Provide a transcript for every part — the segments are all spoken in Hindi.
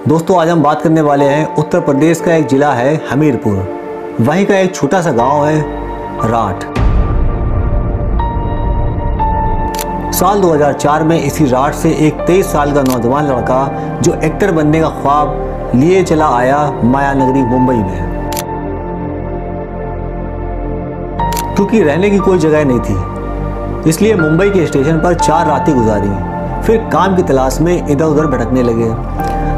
दोस्तों आज हम बात करने वाले हैं उत्तर प्रदेश का एक जिला है हमीरपुर, वहीं का एक छोटा सा गांव है राठ। साल 2004 में इसी राठ से एक 23 साल का नौजवान लड़का जो एक्टर बनने का ख्वाब लिए चला आया माया नगरी मुंबई में। क्योंकि रहने की कोई जगह नहीं थी, इसलिए मुंबई के स्टेशन पर 4 रातें गुजारी। फिर काम की तलाश में इधर उधर भटकने लगे।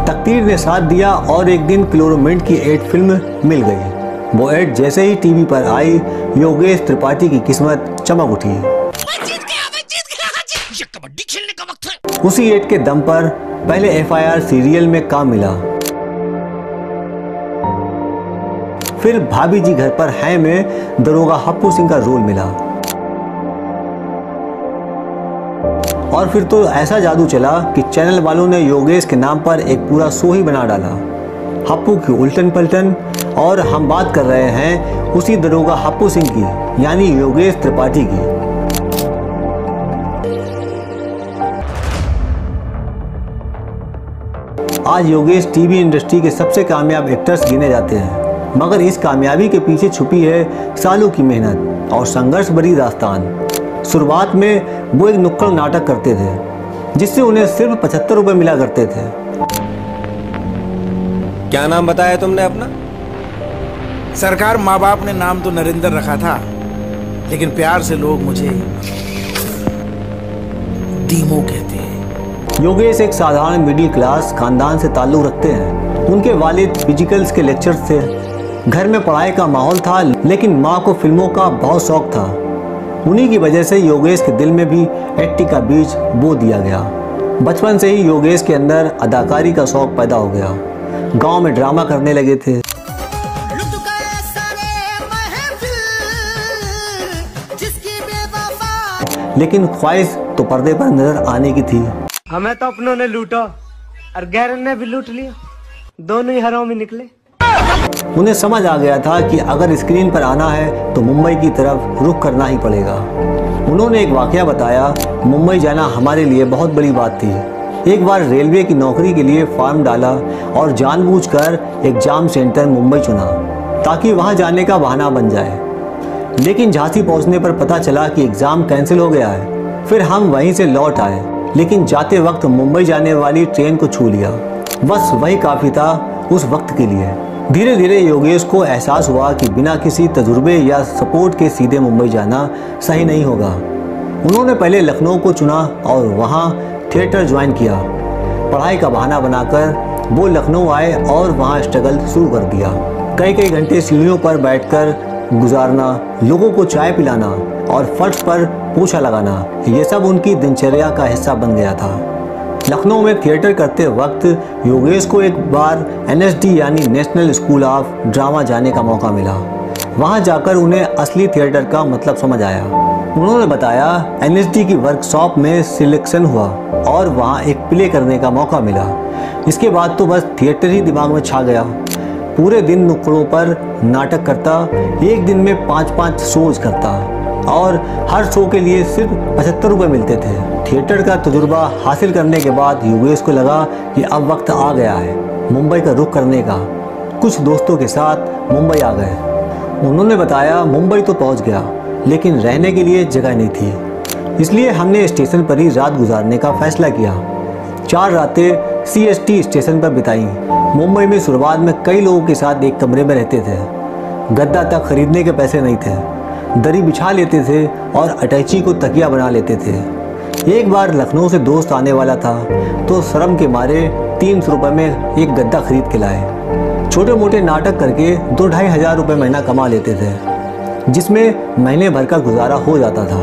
तकदीर ने साथ दिया और एक दिन क्लोरोमिंट की एड फिल्म मिल गई। वो एड जैसे ही टीवी पर आई, योगेश त्रिपाठी की किस्मत चमक उठी। उसी एड के दम पर पहले FIR सीरियल में काम मिला, फिर भाभी जी घर पर हैं में दरोगा हप्पू सिंह का रोल मिला, और फिर तो ऐसा जादू चला कि चैनल वालों ने योगेश के नाम पर एक पूरा शो ही बना डाला, हप्पू की उल्टन पलटन। और हम बात कर रहे हैं उसी दरोगा हप्पू सिंह की, यानी योगेश त्रिपाठी की। आज योगेश टीवी इंडस्ट्री के सबसे कामयाब एक्टर्स गिने जाते हैं, मगर इस कामयाबी के पीछे छुपी है सालों की मेहनत और संघर्ष भरी दास्तान। शुरुआत में वो एक नुक्कड़ नाटक करते थे, जिससे उन्हें सिर्फ 75 रुपए मिला करते थे। क्या नाम बताया तुमने अपना? सरकार माँ बाप ने नाम तो नरेंद्र रखा था, लेकिन प्यार से लोग मुझे दीमो कहते हैं। योगेश एक साधारण मिडिल क्लास खानदान से ताल्लुक रखते हैं। उनके वालिद फिजिकल्स के लेक्चर्स थे। घर में पढ़ाई का माहौल था, लेकिन माँ को फिल्मों का बहुत शौक था। उन्हीं की वजह से योगेश के दिल में भी एक्टिंग का बीज बो दिया गया। बचपन से ही योगेश के अंदर अदाकारी का शौक पैदा हो गया। गांव में ड्रामा करने लगे थे। लेकिन ख्वाहिश तो पर्दे पर नजर आने की थी। हमें तो अपनों ने लूटा और गैर ने भी लूट लिया, दोनों ही हरामी निकले। उन्हें समझ आ गया था कि अगर स्क्रीन पर आना है तो मुंबई की तरफ रुख करना ही पड़ेगा। उन्होंने एक वाकया बताया, मुंबई जाना हमारे लिए बहुत बड़ी बात थी। एक बार रेलवे की नौकरी के लिए फॉर्म डाला और जानबूझकर एग्जाम सेंटर मुंबई चुना, ताकि वहां जाने का बहाना बन जाए। लेकिन झांसी पहुंचने पर पता चला कि एग्जाम कैंसिल हो गया है। फिर हम वहीं से लौट आए, लेकिन जाते वक्त मुंबई जाने वाली ट्रेन को छू लिया। बस वही काफ़ी था उस वक्त के लिए। धीरे धीरे योगेश को एहसास हुआ कि बिना किसी तजुर्बे या सपोर्ट के सीधे मुंबई जाना सही नहीं होगा। उन्होंने पहले लखनऊ को चुना और वहाँ थिएटर ज्वाइन किया। पढ़ाई का बहाना बनाकर वो लखनऊ आए और वहाँ स्ट्रगल शुरू कर दिया। कई घंटे सीढ़ियों पर बैठकर गुजारना, लोगों को चाय पिलाना और फर्श पर पोछा लगाना, ये सब उनकी दिनचर्या का हिस्सा बन गया था। लखनऊ में थिएटर करते वक्त योगेश को एक बार NSD यानी नेशनल स्कूल ऑफ ड्रामा जाने का मौका मिला। वहां जाकर उन्हें असली थिएटर का मतलब समझ आया। उन्होंने बताया, NSD की वर्कशॉप में सिलेक्शन हुआ और वहां एक प्ले करने का मौका मिला। इसके बाद तो बस थिएटर ही दिमाग में छा गया। पूरे दिन नुक्कड़ों पर नाटक करता, एक दिन में 5-5 शोज करता और हर शो के लिए सिर्फ 75 रुपये मिलते थे। थिएटर का तजुर्बा हासिल करने के बाद योगेश को लगा कि अब वक्त आ गया है मुंबई का रुख करने का। कुछ दोस्तों के साथ मुंबई आ गए। उन्होंने बताया, मुंबई तो पहुंच गया, लेकिन रहने के लिए जगह नहीं थी। इसलिए हमने स्टेशन पर ही रात गुजारने का फैसला किया। 4 रातें CST स्टेशन पर बिताई। मुंबई में शुरुआत में कई लोगों के साथ एक कमरे में रहते थे। गद्दा तक खरीदने के पैसे नहीं थे। दरी बिछा लेते थे और अटैची को तकिया बना लेते थे। एक बार लखनऊ से दोस्त आने वाला था, तो शर्म के मारे 300 रुपये में एक गद्दा खरीद के लाए। छोटे मोटे नाटक करके 2-2.5 हज़ार रुपये महीना कमा लेते थे, जिसमें महीने भर का गुजारा हो जाता था।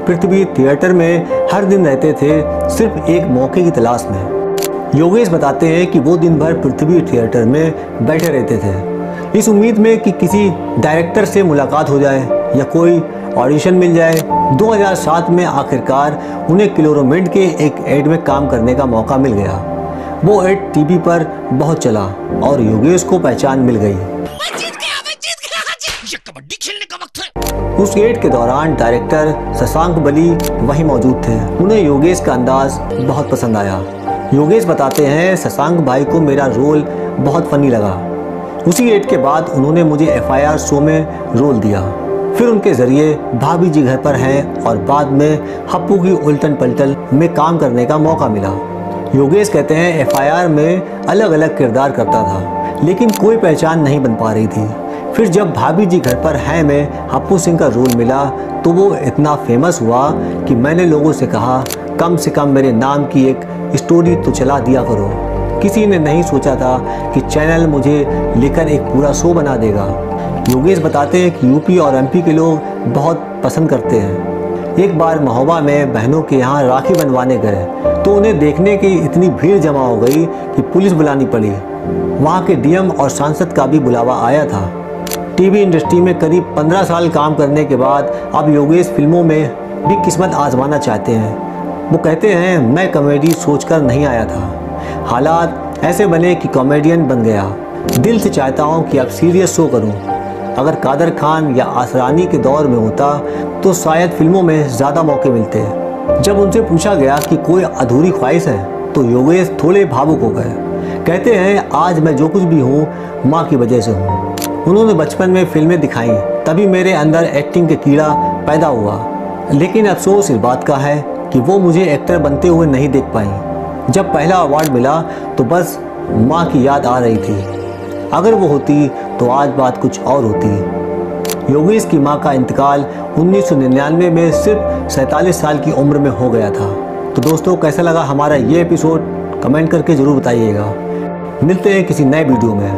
पृथ्वी थिएटर में हर दिन रहते थे, सिर्फ एक मौके की तलाश में। योगेश बताते हैं कि वो दिन भर पृथ्वी थिएटर में बैठे रहते थे, इस उम्मीद में कि किसी डायरेक्टर से मुलाकात हो जाए या कोई ऑडिशन मिल जाए। 2007 में आखिरकार उन्हें क्लोरोमिंट के एक एड में काम करने का मौका मिल गया। वो एड टीवी पर बहुत चला और योगेश को पहचान मिल गई। उस एड के दौरान डायरेक्टर शशांक बली वहीं मौजूद थे। उन्हें योगेश का अंदाज बहुत पसंद आया। योगेश बताते हैं शशांक भाई को मेरा रोल बहुत फनी लगा। उसी एड के बाद उन्होंने मुझे FIR शो में रोल दिया। फिर उनके ज़रिए भाभी जी घर पर हैं और बाद में हप्पू की उल्टन पलटन में काम करने का मौका मिला। योगेश कहते हैं FIR में अलग अलग किरदार करता था लेकिन कोई पहचान नहीं बन पा रही थी। फिर जब भाभी जी घर पर हैं में हप्पू सिंह का रोल मिला तो वो इतना फेमस हुआ कि मैंने लोगों से कहा कम से कम मेरे नाम की एक स्टोरी तो चला दिया करो। किसी ने नहीं सोचा था कि चैनल मुझे लेकर एक पूरा शो बना देगा। योगेश बताते हैं कि यूपी और MP के लोग बहुत पसंद करते हैं। एक बार महोबा में बहनों के यहाँ राखी बनवाने गए तो उन्हें देखने की इतनी भीड़ जमा हो गई कि पुलिस बुलानी पड़ी। वहाँ के DM और सांसद का भी बुलावा आया था। टीवी इंडस्ट्री में करीब 15 साल काम करने के बाद अब योगेश फिल्मों में भी किस्मत आजमाना चाहते हैं। वो कहते हैं मैं कॉमेडी सोचकर नहीं आया था, हालात ऐसे बने कि कॉमेडियन बन गया। दिल से चाहता हूँ कि अब सीरियस शो करूँ। अगर कादर खान या आसरानी के दौर में होता तो शायद फिल्मों में ज़्यादा मौके मिलते। जब उनसे पूछा गया कि कोई अधूरी ख्वाहिश है तो योगेश थोड़े भावुक हो गए। कहते हैं आज मैं जो कुछ भी हूँ माँ की वजह से हूँ। उन्होंने बचपन में फिल्में दिखाई तभी मेरे अंदर एक्टिंग का कीड़ा पैदा हुआ, लेकिन अफसोस इस बात का है कि वो मुझे एक्टर बनते हुए नहीं देख पाई। जब पहला अवार्ड मिला तो बस माँ की याद आ रही थी। अगर वो होती तो आज बात कुछ और होती। योगेश की माँ का इंतकाल 1999 में सिर्फ 47 साल की उम्र में हो गया था। तो दोस्तों कैसा लगा हमारा ये एपिसोड कमेंट करके ज़रूर बताइएगा। मिलते हैं किसी नए वीडियो में।